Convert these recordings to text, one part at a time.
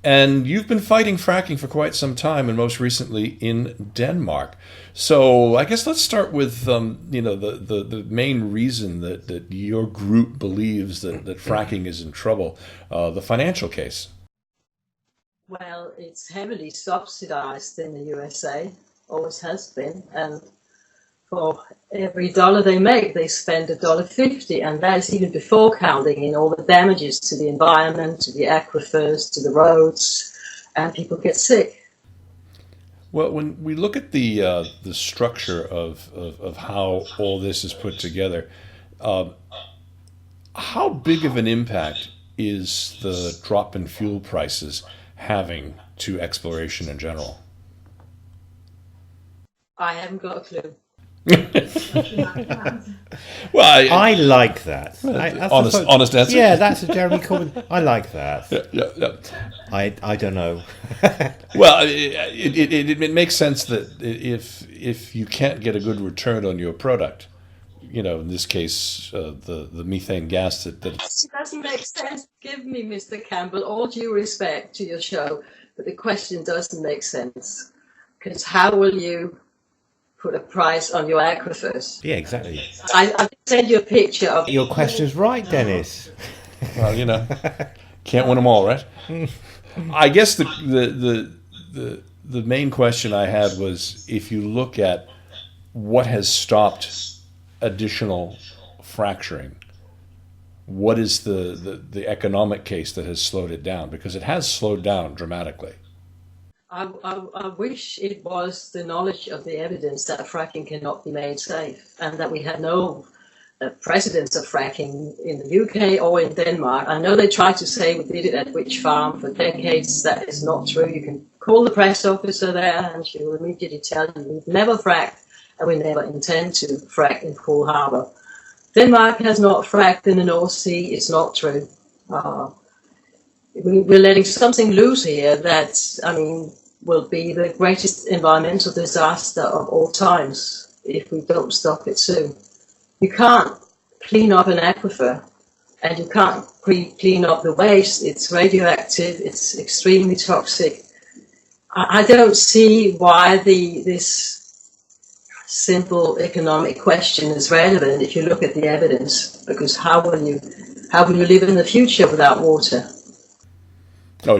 And you've been fighting fracking for quite some time, and most recently in Denmark. So I guess let's start with the main reason that your group believes that fracking is in trouble, the financial case. Well, it's heavily subsidized in the USA, always has been, and for every dollar they make, they spend $1.50, and that is even before counting in all the damages to the environment, to the aquifers, to the roads, and people get sick. Well, when we look at the structure of how all this is put together, uh, how big of an impact is the drop in fuel prices having to exploration in general? I haven't got a clue. Well, I like that. honest answer. Yeah, that's a Jeremy Corbyn. I like that. Yeah. I don't know. Well, it makes sense that if you can't get a good return on your product, in this case, the methane gas that It doesn't make sense. Give me, Mr. Campbell, all due respect to your show, but the question doesn't make sense. Because how will you put a price on your aquifers? Yeah, exactly. I sent you a picture of Your question's right, Dennis. well, can't win them all, right? I guess the main question I had was if you look at what has stopped additional fracturing, what is the economic case that has slowed it down? Because it has slowed down dramatically. I wish it was the knowledge of the evidence that fracking cannot be made safe, and that we had no precedents of fracking in the UK or in Denmark. I know they tried to say we did it at Witch Farm for decades. That is not true. You can call the press officer there and she will immediately tell you we've never fracked and we never intend to frack in Poole Harbour. Denmark has not fracked in the North Sea. It's not true. We're letting something loose here that, will be the greatest environmental disaster of all times if we don't stop it soon. You can't clean up an aquifer and you can't clean up the waste. It's radioactive, it's extremely toxic. I don't see why this simple economic question is relevant if you look at the evidence, because how will you live in the future without water? Oh,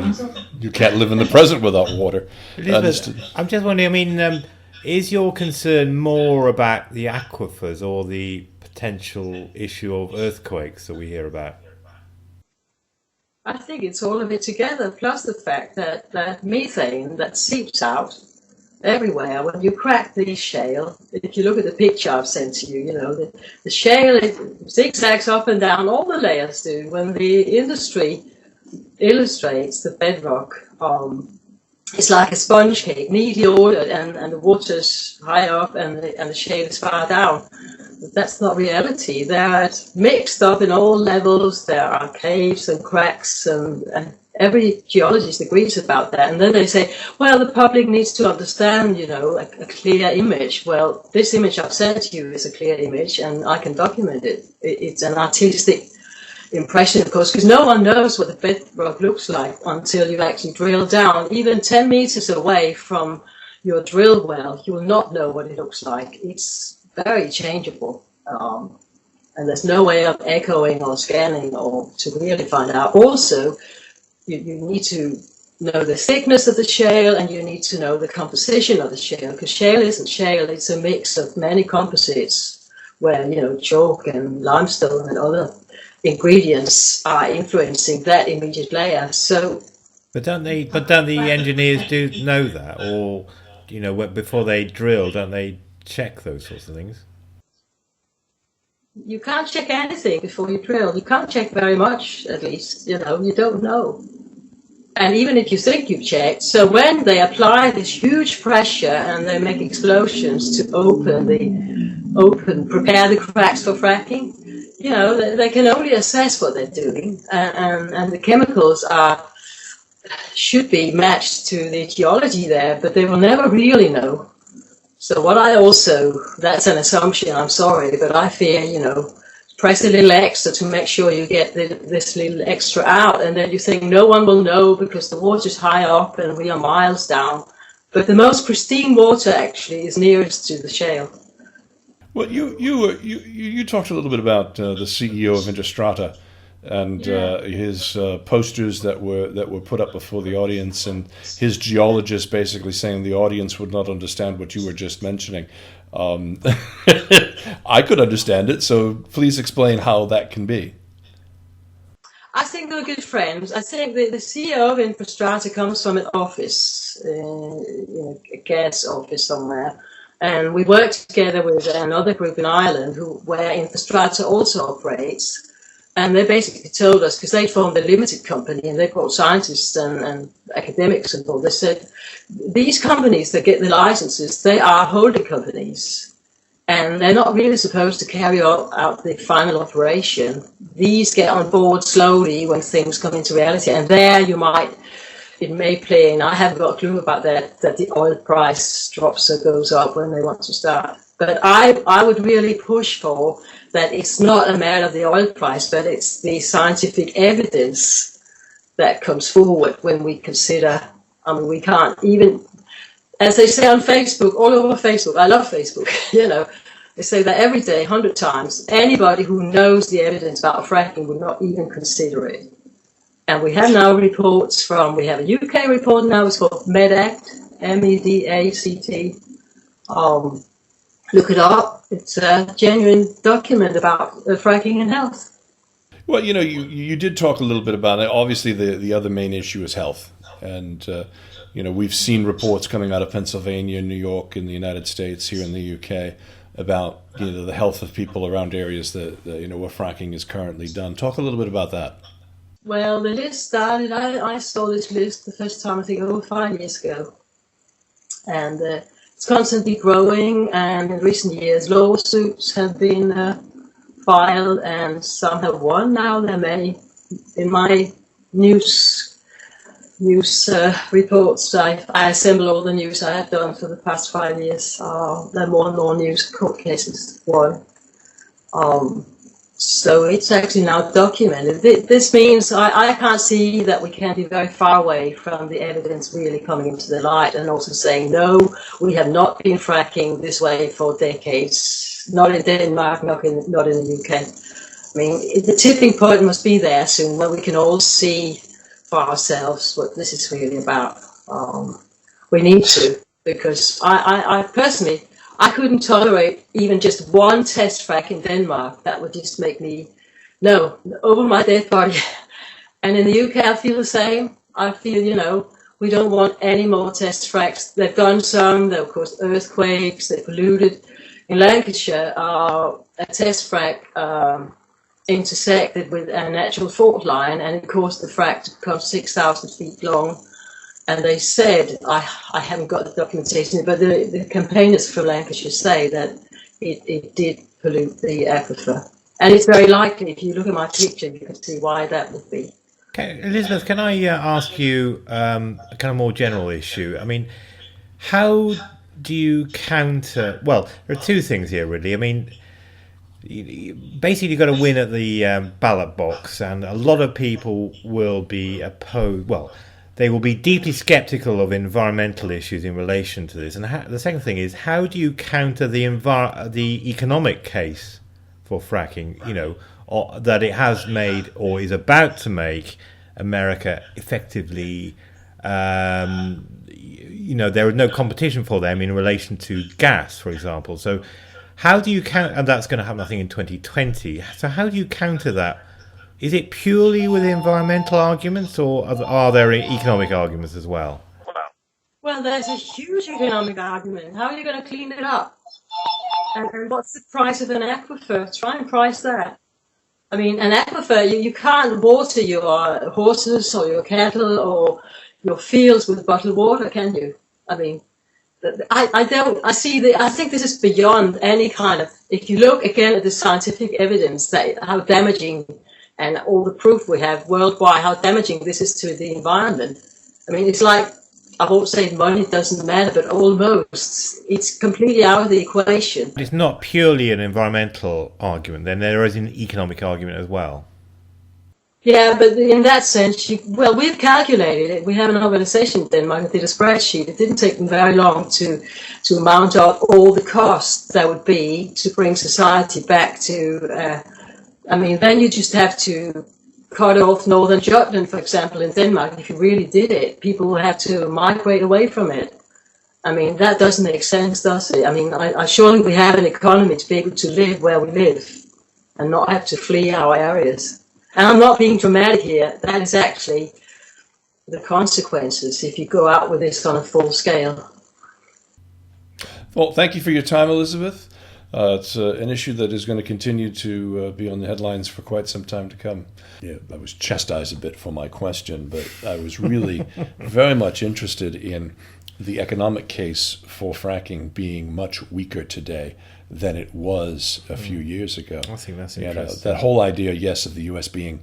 you can't live in the present without water. Elizabeth, I'm just wondering, is your concern more about the aquifers or the potential issue of earthquakes that we hear about? I think it's all of it together, plus the fact that methane that seeps out everywhere when you crack the shale. If you look at the picture I've sent to you, the shale, it zigzags up and down, all the layers do. When the industry illustrates the bedrock, it's like a sponge cake, neatly ordered, and the water's high up and the shale is far down. But that's not reality. They're mixed up in all levels. There are caves and cracks, and every geologist agrees about that. And then they say, well, the public needs to understand, a clear image. Well, this image I've sent you is a clear image, and I can document it. It's an artistic impression, of course, because no one knows what the bedrock looks like until you actually drill down. Even 10 meters away from your drill well, you will not know what it looks like. It's very changeable, and there's no way of echoing or scanning or to really find out. Also, you need to know the thickness of the shale, and you need to know the composition of the shale, because shale isn't shale, it's a mix of many composites where, chalk and limestone and other ingredients are influencing that immediate layer. So, but don't the engineers do know that, or before they drill, don't they check those sorts of things? You can't check anything before you drill. You can't check very much, at least. You don't know. And even if you think you've checked, so when they apply this huge pressure and they make explosions to prepare the cracks for fracking, they can only assess what they're doing, and the chemicals should be matched to the geology there, but they will never really know. So that's an assumption, I'm sorry, but I fear, press a little extra to make sure you get this little extra out, and then you think no one will know because the water's high up and we are miles down. But the most pristine water actually is nearest to the shale. Well, you talked a little bit about the CEO of Interstrata and his posters that were put up before the audience, and his geologist basically saying the audience would not understand what you were just mentioning. I could understand it, so please explain how that can be. I think they're good friends. I think the CEO of Infrastrata comes from an office, a gas office somewhere. And we worked together with another group in Ireland where Infrastrata also operates. And they basically told us, because they formed a limited company and they brought scientists and academics and all, they said, these companies that get the licenses, they are holding companies. And they're not really supposed to carry out the final operation. These get on board slowly when things come into reality. And there it may play, and I haven't got a clue about that the oil price drops or goes up when they want to start. But I would really push for that it's not a matter of the oil price, but it's the scientific evidence that comes forward when we consider, we can't even, as they say on Facebook, all over Facebook, I love Facebook, they say that every day, 100 times, anybody who knows the evidence about fracking would not even consider it. And we have now reports we have a UK report now, it's called MEDACT, MEDACT. Look it up, it's a genuine document about fracking and health. Well, you did talk a little bit about it. Obviously, the other main issue is health. And, we've seen reports coming out of Pennsylvania, New York, in the United States, here in the UK, about, the health of people around areas that where fracking is currently done. Talk a little bit about that. Well, the list started, I saw this list the first time, I think, over 5 years ago. And it's constantly growing, and in recent years, lawsuits have been filed, and some have won now. There may, in my news reports, I assemble all the news I have done for the past 5 years. There are more and more news court cases won. So it's actually now documented. This means I can't see that we can be very far away from the evidence really coming into the light, and also saying, no, we have not been fracking this way for decades, not in Denmark, not in the UK. I mean, the tipping point must be there soon, where we can all see for ourselves what this is really about. We need to, because I personally, I couldn't tolerate even just one test frack in Denmark. That would just make me, no, over my dead body. And in the UK, I feel the same. I feel, we don't want any more test fracks. They've done some, they've caused earthquakes, they've polluted. In Lancashire, a test frack intersected with a natural fault line, and it caused the frack to become 6,000 feet long. And they said, I haven't got the documentation, but the campaigners from Lancashire say that it did pollute the aquifer. And it's very likely, if you look at my picture, you can see why that would be. Okay, Elizabeth, can I ask you a kind of more general issue? I mean, how do you counter... Well, there are two things here, really. I mean, basically you've got to win at the ballot box, and a lot of people will be opposed... Well, they will be deeply sceptical of environmental issues in relation to this. And the second thing is, how do you counter the economic case for fracking, or that it has made or is about to make America effectively, there is no competition for them in relation to gas, for example. So how do you counter, and that's going to happen, I think, in 2020. So how do you counter that? Is it purely with environmental arguments, or are there economic arguments as well? Well, there's a huge economic argument. How are you going to clean it up? And what's the price of an aquifer? Try and price that. I mean, an aquifer, you can't water your horses or your cattle or your fields with bottled water, can you? I mean, I think this is beyond any kind of, if you look again at the scientific evidence, that how damaging, and all the proof we have worldwide, how damaging this is to the environment. I mean, it's like I won't say money doesn't matter, but almost. It's completely out of the equation. It's not purely an environmental argument, then there is an economic argument as well. Yeah, but in that sense, we've calculated it. We have an organization in Denmark that did a spreadsheet. It didn't take them very long to mount up all the costs that would be to bring society back to, then you just have to cut off northern Jutland, for example, in Denmark. If you really did it, people will have to migrate away from it. That doesn't make sense, does it? I surely we have an economy to be able to live where we live and not have to flee our areas. And I'm not being dramatic here. That is actually the consequences if you go out with this on a full scale. Well, thank you for your time, Elizabeth. It's an issue that is going to continue to be on the headlines for quite some time to come. Yeah, I was chastised a bit for my question, but I was really very much interested in the economic case for fracking being much weaker today than it was a few years ago. I think that's interesting. That whole idea, yes, of the U.S. being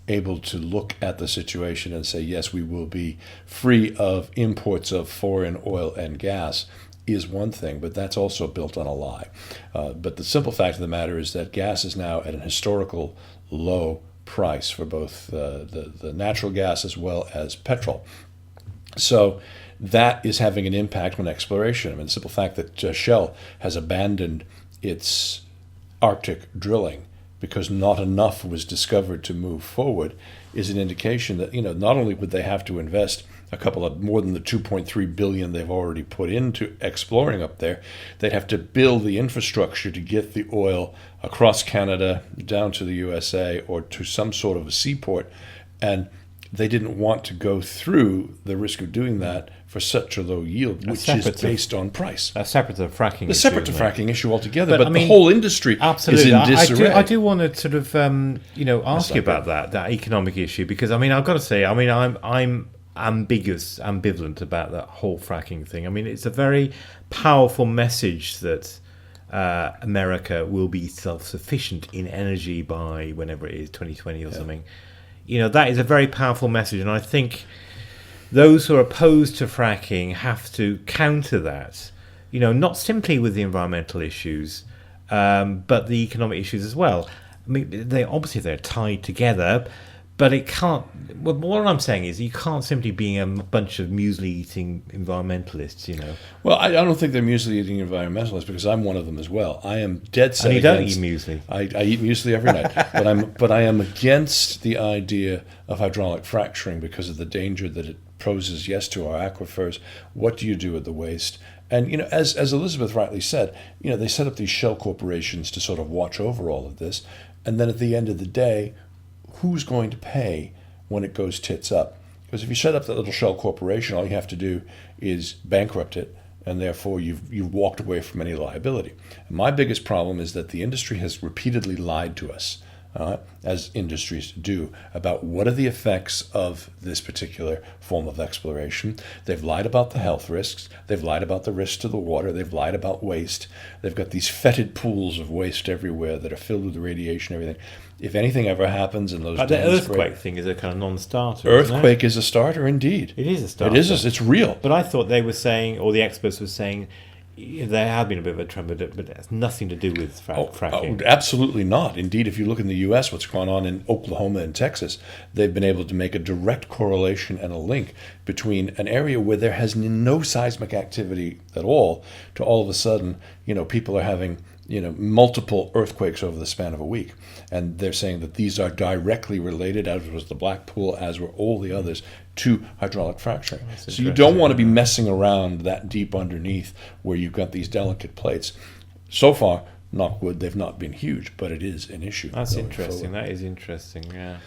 able to look at the situation and say, yes, we will be free of imports of foreign oil and gas is one thing, but that's also built on a lie. But the simple fact of the matter is that gas is now at an historical low price for both the natural gas as well as petrol. So that is having an impact on exploration. The simple fact that Shell has abandoned its Arctic drilling because not enough was discovered to move forward is an indication that, not only would they have to invest more than the 2.3 billion they've already put into exploring up there, they'd have to build the infrastructure to get the oil across Canada down to the USA or to some sort of a seaport, and they didn't want to go through the risk of doing that for such a low yield, which is based on price. That's separate to the fracking issue. It's separate to fracking issue altogether, but the whole industry is in disarray. I do want to sort of ask you about that economic issue, because I've got to say, I'm ambivalent about that whole fracking thing. It's a very powerful message that America will be self-sufficient in energy by whenever it is, 2020 or something. That is a very powerful message, and I think those who are opposed to fracking have to counter that, not simply with the environmental issues, but the economic issues as well. They're tied together, but it can't. Well, what I'm saying is you can't simply be a bunch of muesli-eating environmentalists, Well, I don't think they're muesli-eating environmentalists, because I'm one of them as well. I am dead set. And you don't eat muesli. I eat muesli every night, but I am against the idea of hydraulic fracturing because of the danger that it poses, yes, to our aquifers. What do you do with the waste? And, as Elizabeth rightly said, they set up these shell corporations to sort of watch over all of this, and then at the end of the day, who's going to pay when it goes tits up? Because if you set up that little shell corporation, all you have to do is bankrupt it, and therefore you've walked away from any liability. And my biggest problem is that the industry has repeatedly lied to us, as industries do, about what are the effects of this particular form of exploration. They've lied about the health risks. They've lied about the risks to the water. They've lied about waste. They've got these fetid pools of waste everywhere that are filled with radiation and everything. If anything ever happens in those the earthquake thing is a kind of non-starter. Earthquake is a starter, indeed. It is a starter. It is. It's real. But I thought they were saying, or the experts were saying, there have been a bit of a trend, but it has nothing to do with fracking. Oh, absolutely not. Indeed, if you look in the U.S., what's going on in Oklahoma and Texas, they've been able to make a direct correlation and a link between an area where there has no seismic activity at all to all of a sudden, people are having multiple earthquakes over the span of a week. And they're saying that these are directly related, as was the Black Pool, as were all the others, to hydraulic fracturing. So you don't want to be messing around that deep underneath where you've got these delicate plates. So far, knock wood, they've not been huge, but it is an issue. That's interesting. Forward. That is interesting, yeah.